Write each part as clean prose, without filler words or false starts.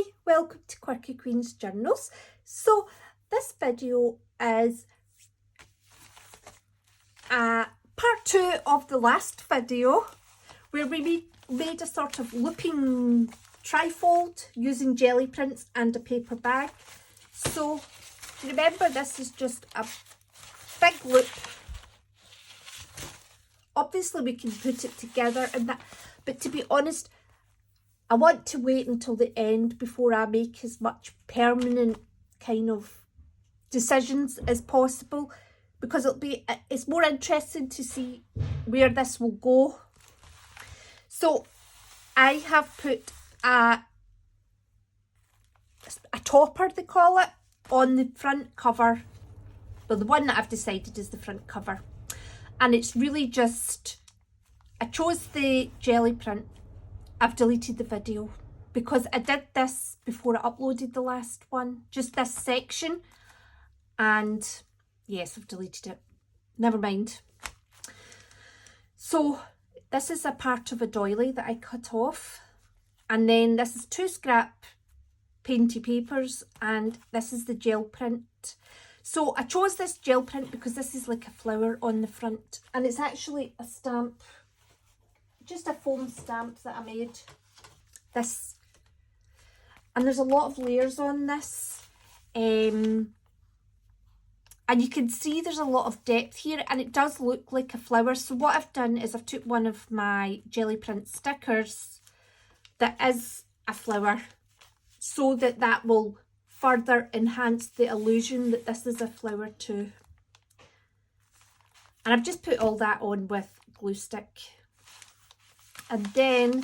Hi, welcome to Quirky Queen's Journals. So this video is part 2 of the last video where we made a sort of looping trifold using jelly prints and a paper bag. So remember, this is just a big loop. Obviously we can put it together and that, but to be honest, I want to wait until the end before I make as much permanent kind of decisions as possible, because it's more interesting to see where this will go. So I have put a topper, they call it, on the front cover. Well, the one that I've decided is the front cover, and it's really just, I chose the jelly print. I've deleted the video because I did this before I uploaded the last one, just this section, and yes, I've deleted it. Never mind. So this is a part of a doily that I cut off, and then this is 2 scrap painty papers, and this is the gel print. So I chose this gel print because this is like a flower on the front, and it's actually a stamp, just a foam stamp that I made. This, and there's a lot of layers on this, and you can see there's a lot of depth here, and it does look like a flower. So what I've done is I've took one of my jelly print stickers that is a flower, so that will further enhance the illusion that this is a flower too. And I've just put all that on with glue stick. And then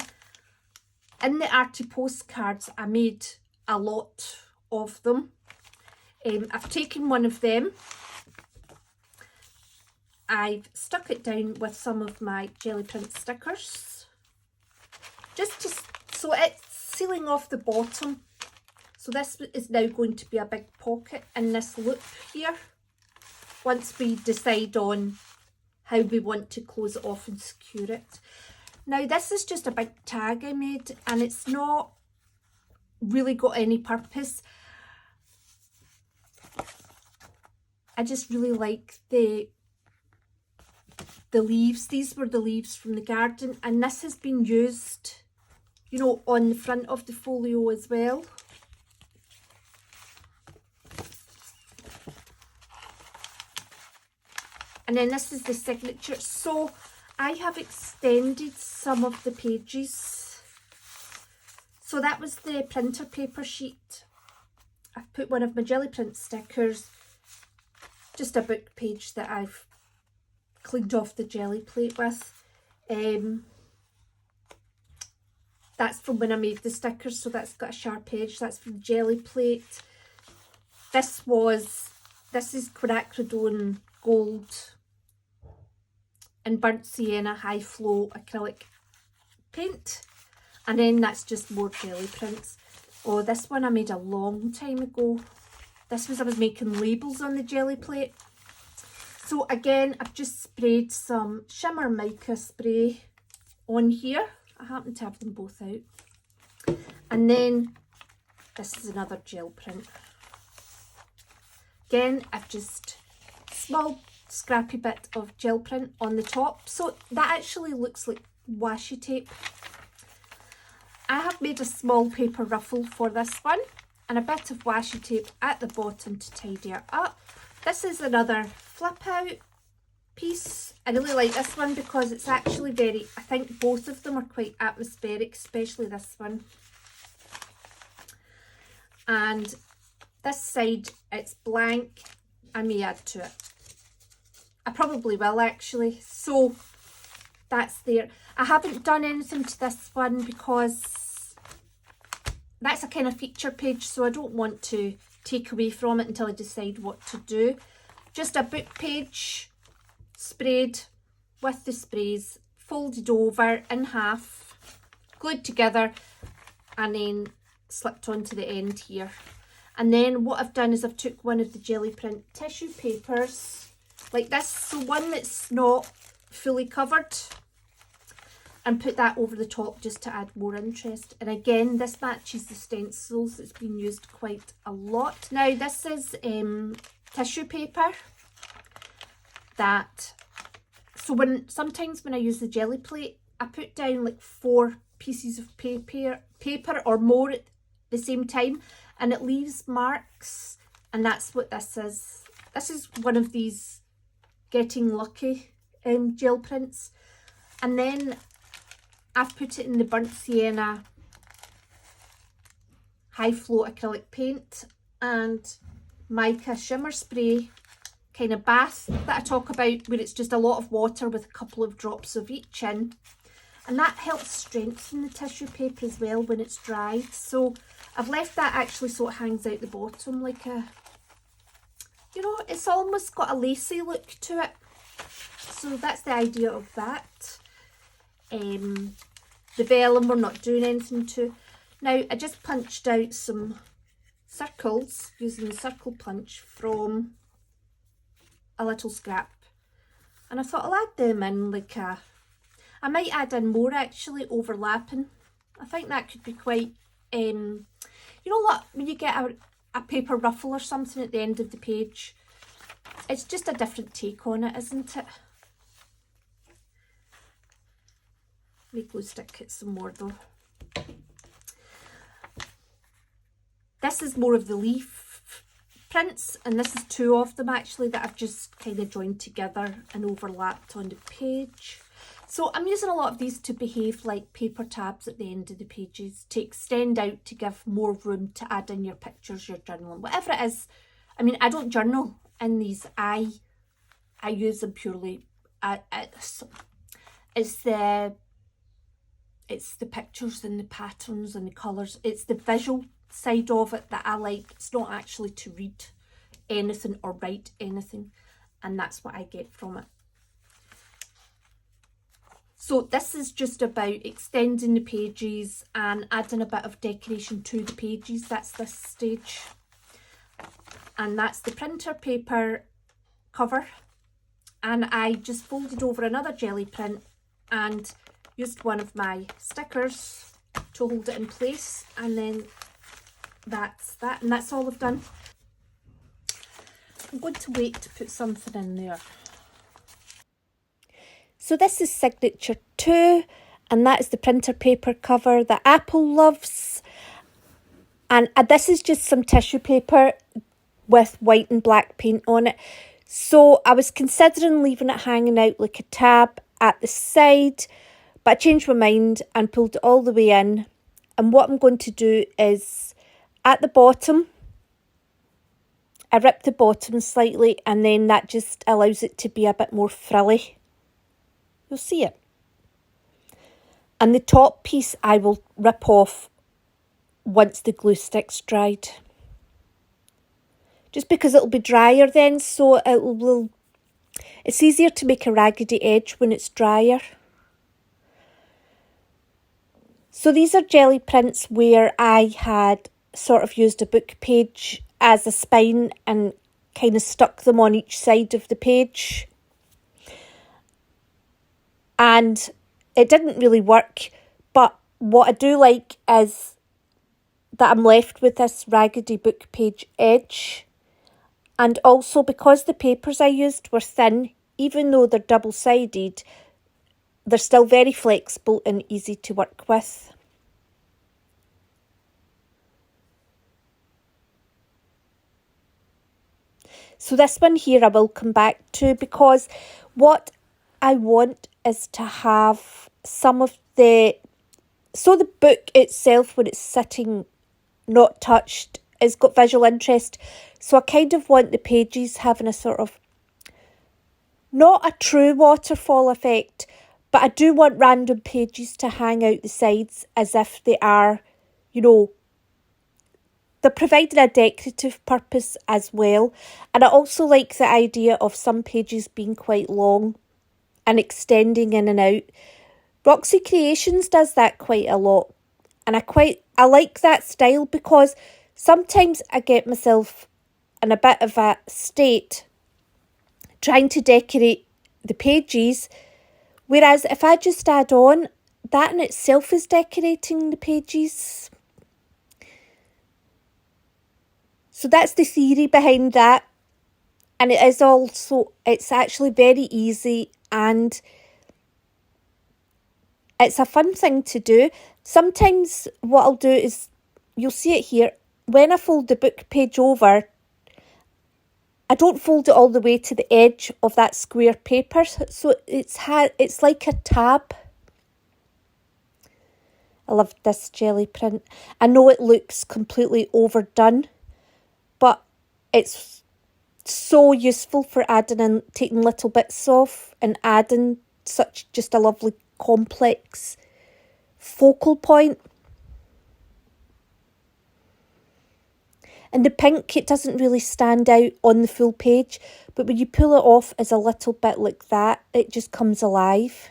in the arty postcards, I made a lot of them. I've taken one of them, I've stuck it down with some of my jelly print stickers, just to, so it's sealing off the bottom. So this is now going to be a big pocket in this loop here, once we decide on how we want to close it off and secure it. Now this is just a big tag I made, and it's not really got any purpose. I just really like the leaves. These were the leaves from the garden, and this has been used, you know, on the front of the folio as well. And then this is the signature. So I have extended some of the pages. So that was the printer paper sheet. I've put one of my jelly print stickers, just a book page that I've cleaned off the jelly plate with. That's from when I made the stickers, so that's got a sharp edge. That's from the jelly plate. This is quinacridone gold and burnt sienna high flow acrylic paint, and then that's just more jelly prints. Oh, this one I made a long time ago. This was, I was making labels on the jelly plate. So again, I've just sprayed some shimmer mica spray on here. I happen to have them both out. And then this is another gel print. Again, I've just small scrappy bit of gel print on the top, so that actually looks like washi tape. I have made a small paper ruffle for this one, and a bit of washi tape at the bottom to tidy it up. This is another flip out piece. I really like this one because it's actually very, I think both of them are quite atmospheric, especially this one. And this side, it's blank. I may add to it. I probably will actually. So that's there. I haven't done anything to this one because that's a kind of feature page, so I don't want to take away from it until I decide what to do. Just a book page sprayed with the sprays, folded over in half, glued together, and then slipped onto the end here. And then what I've done is I've took one of the jelly print tissue papers like this, so one that's not fully covered, and put that over the top just to add more interest. And again, this matches the stencils. It's been used quite a lot. Now this is tissue paper that, so sometimes when I use the jelly plate, I put down like 4 pieces of paper or more at the same time, and it leaves marks, and that's what this is. This is one of these Getting Lucky gel prints. And then I've put it in the burnt sienna high flow acrylic paint and mica shimmer spray kind of bath that I talk about, where it's just a lot of water with a couple of drops of each in, and that helps strengthen the tissue paper as well when it's dried. So I've left that actually so it hangs out the bottom like a, you know, it's almost got a lacy look to it. So that's the idea of that. The vellum we're not doing anything to. Now I just punched out some circles using the circle punch from a little scrap, and I thought I'll add them in like a, I might add in more actually overlapping. I think that could be quite, you know what, when you get a paper ruffle or something at the end of the page, it's just a different take on it, isn't it? Let me glue stick it some more though. This is more of the leaf prints, and this is 2 of them actually that I've just kind of joined together and overlapped on the page. So I'm using a lot of these to behave like paper tabs at the end of the pages, to extend out, to give more room to add in your pictures, your journaling, whatever it is. I mean, I don't journal in these. I use them purely. It's the pictures and the patterns and the colours. It's the visual side of it that I like. It's not actually to read anything or write anything, and that's what I get from it. So this is just about extending the pages and adding a bit of decoration to the pages. That's this stage. And that's the printer paper cover. And I just folded over another jelly print and used one of my stickers to hold it in place. And then that's that. And that's all I've done. I'm going to wait to put something in there. So this is signature 2, and that is the printer paper cover that Apple loves. And this is just some tissue paper with white and black paint on it. So I was considering leaving it hanging out like a tab at the side, but I changed my mind and pulled it all the way in. And what I'm going to do is at the bottom, I ripped the bottom slightly, and then that just allows it to be a bit more frilly. You'll see it. And the top piece I will rip off once the glue stick's dried. Just because it'll be drier then, so it's easier to make a raggedy edge when it's drier. So these are jelly prints where I had sort of used a book page as a spine and kind of stuck them on each side of the page. And it didn't really work, but what I do like is that I'm left with this raggedy book page edge. And also because the papers I used were thin, even though they're double-sided, they're still very flexible and easy to work with. So this one here I will come back to, because what I want is to have some of the, so the book itself when it's sitting not touched, it's got visual interest. So I kind of want the pages having a sort of, not a true waterfall effect, but I do want random pages to hang out the sides as if they are, you know, they're providing a decorative purpose as well. And I also like the idea of some pages being quite long and extending in and out. Roxy Creations does that quite a lot. And I like that style, because sometimes I get myself in a bit of a state trying to decorate the pages. Whereas if I just add on that in itself is decorating the pages. So that's the theory behind that. And it is also, it's actually very easy and it's a fun thing to do. Sometimes what I'll do is, you'll see it here, when I fold the book page over, I don't fold it all the way to the edge of that square paper. So it's like a tab. I love this jelly print. I know it looks completely overdone, but it's so useful for adding in, taking little bits off and adding such just a lovely complex focal point. And the pink, it doesn't really stand out on the full page, but when you pull it off as a little bit like that, it just comes alive.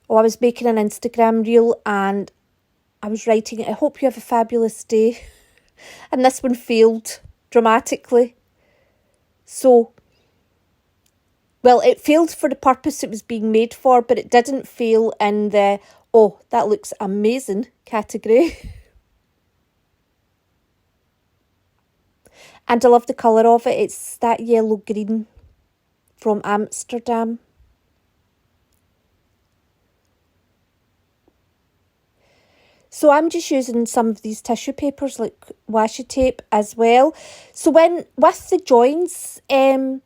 Oh, I was making an Instagram reel and I was writing, I hope you have a fabulous day. And this one failed dramatically. So, well, it failed for the purpose it was being made for, but it didn't fail in the, oh, that looks amazing category. And I love the colour of it. It's that yellow-green from Amsterdam. So I'm just using some of these tissue papers like washi tape as well. So with the joins, I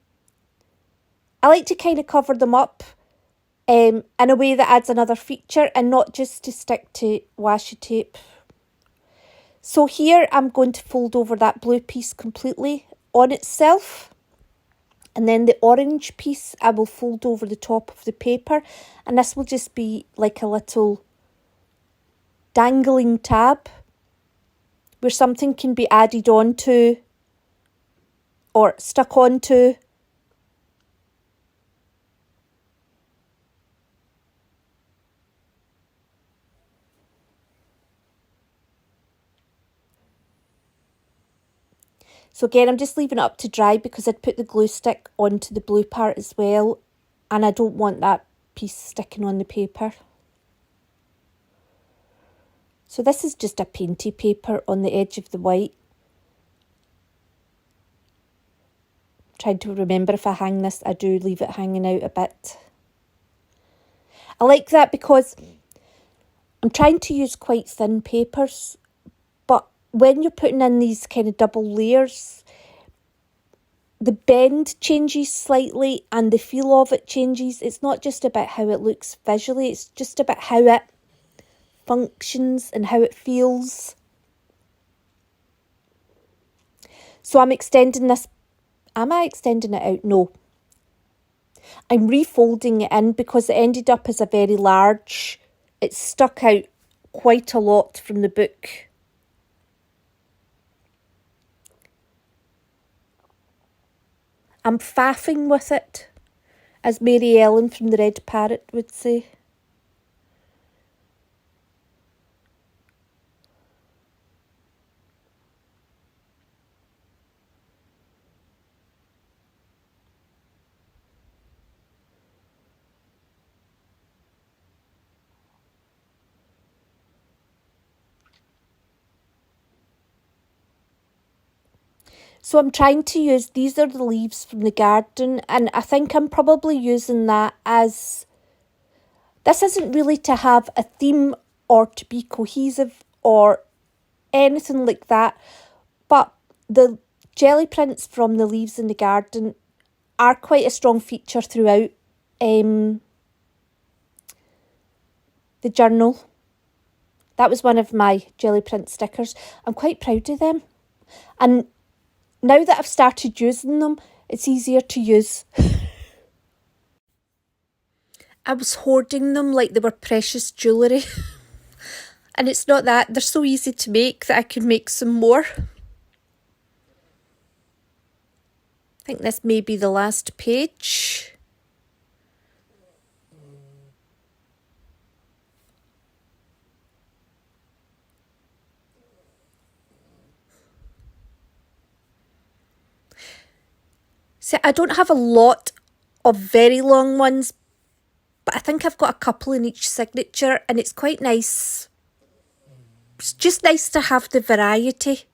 like to kind of cover them up in a way that adds another feature and not just to stick to washi tape. So here I'm going to fold over that blue piece completely on itself. And then the orange piece I will fold over the top of the paper. And this will just be like a little dangling tab where something can be added onto or stuck onto. So again, I'm just leaving it up to dry because I'd put the glue stick onto the blue part as well. And I don't want that piece sticking on the paper. So this is just a painty paper on the edge of the white. Trying to remember if I hang this, I do leave it hanging out a bit. I like that because I'm trying to use quite thin papers, but when you're putting in these kind of double layers, the bend changes slightly and the feel of it changes. It's not just about how it looks visually, it's just about how it functions and how it feels. So I'm extending this. Am I extending it out? No. I'm refolding it in because it ended up as a very large. It stuck out quite a lot from the book. I'm faffing with it, as Mary Ellen from the Red Parrot would say. So I'm trying to use, these are the leaves from the garden, and I think I'm probably using that as, this isn't really to have a theme or to be cohesive or anything like that, but the jelly prints from the leaves in the garden are quite a strong feature throughout the journal. That was one of my jelly print stickers. I'm quite proud of them. And now that I've started using them, it's easier to use. I was hoarding them like they were precious jewellery. And it's not that. They're so easy to make that I could make some more. I think this may be the last page. See, I don't have a lot of very long ones, but I think I've got a couple in each signature, and it's quite nice. It's just nice to have the variety.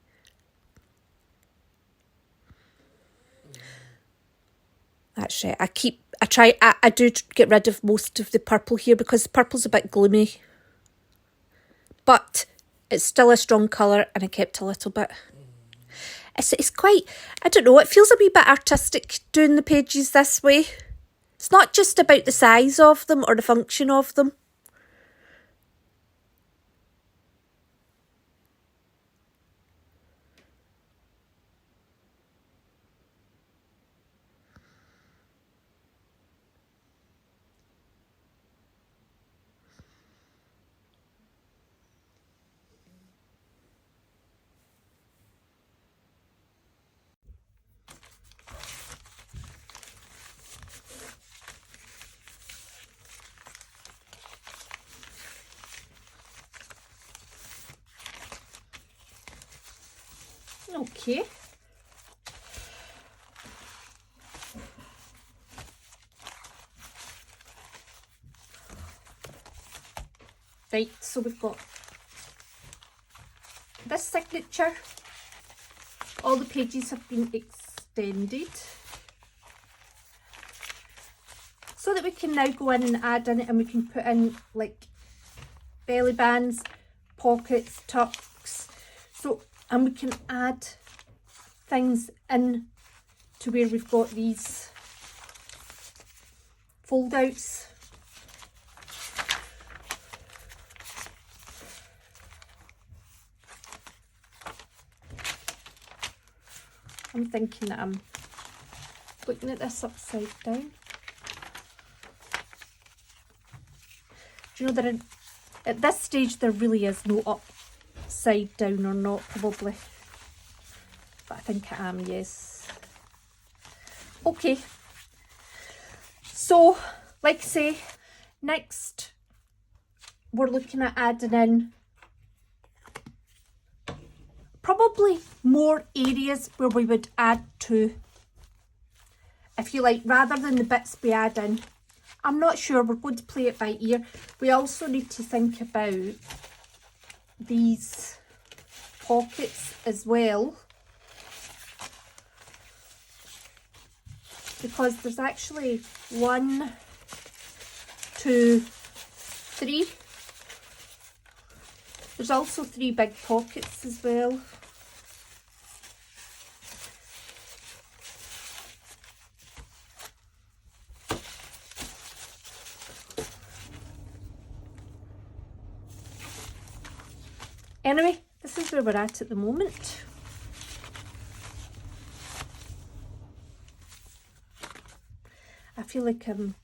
That's right. I do get rid of most of the purple here because purple's a bit gloomy. But it's still a strong colour, and I kept a little bit. It's quite, I don't know, it feels a wee bit artistic doing the pages this way. It's not just about the size of them or the function of them. Okay. Right, so we've got this signature. All the pages have been extended so that we can now go in and add in it, and we can put in like belly bands, pockets, tucks. So, and we can add things in to where we've got these fold outs. I'm thinking that I'm looking at this upside down. Do you know that at this stage there really is no upside down or not, probably. But I think I am, yes. Okay. So, like I say, next we're looking at adding in probably more areas where we would add to, if you like, rather than the bits we add in. I'm not sure, we're going to play it by ear. We also need to think about these pockets as well, because there's actually 1, 2, 3. There's also 3 big pockets as well. Anyway, this is where we're at the moment. I feel like I'm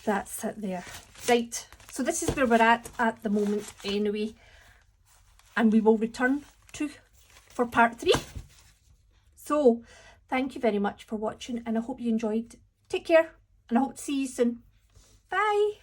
that's it there. Right, so this is where we're at the moment anyway, and we will return for part 3. So thank you very much for watching, and I hope you enjoyed. Take care, and I hope to see you soon. Bye.